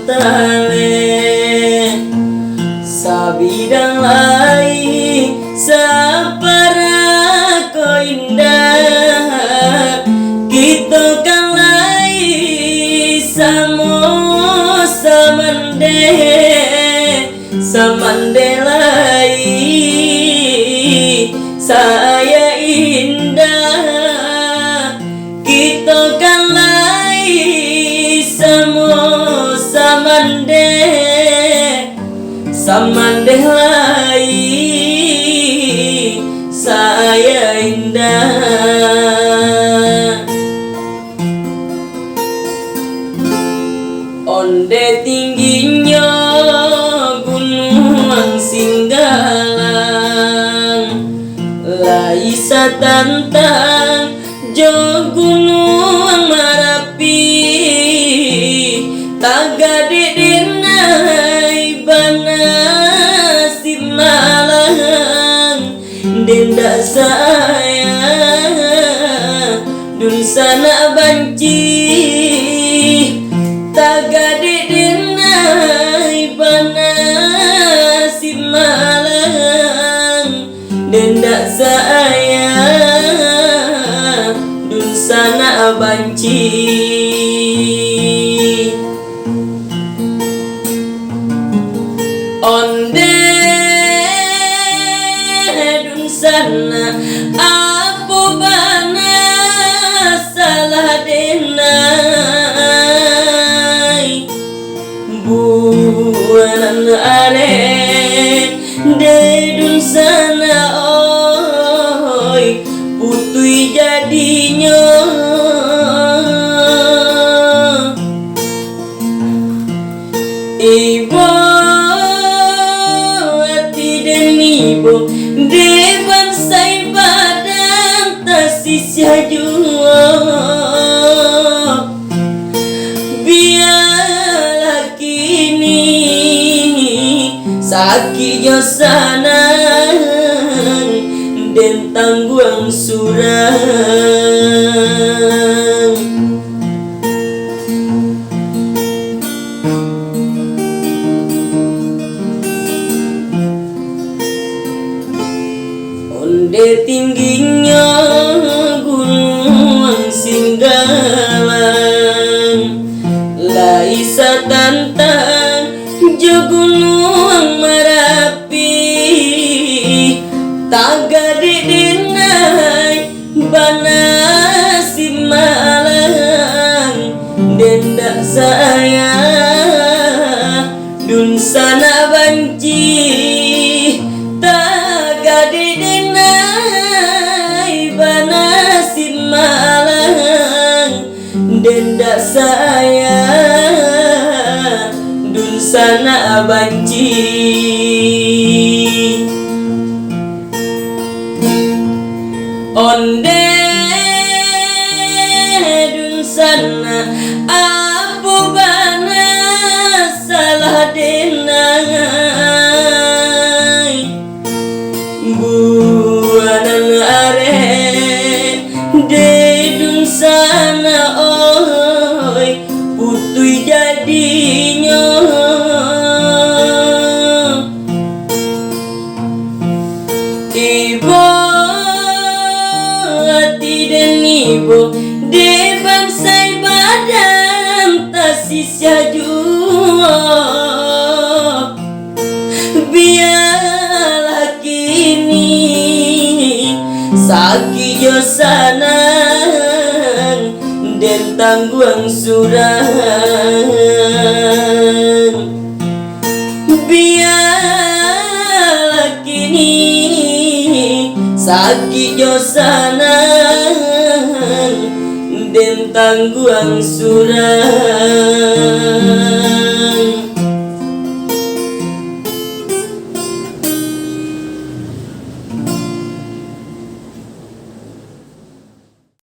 tale sabidang lai sapara ko indah kita kan lai samo samande lai saya indah kita kan lai samo samande lai saya indah onde tingginya gunung Singgalang laisa tantang jo gunung Marapi tagade denai bana Simalang denda saya dun sana banci tagade denai bana Simalang denda saya dun sana banci onde dun sana apu bana salah denai buanan are dedun sana oi putui jadinya ibu hati dan ibu depan say badan tasisya jua biarlah kini sakitnya sanang dan tangguang surang onde tingginya gunung Singgalang laisa tantang jo gunung Marapi tagade denai bana Simalang denda saya dun sana banci tagade denai bana Simalang denda saya dun sana banci onde dun sana apu bana salah denai buanan are dedun sana oi putui jadinya ibu hati dan ibu depan say badan tasisya jua biarlah kini sakitnya sanang dan tangguang surang biarlah kini sakitnya sanang dan tangguang surang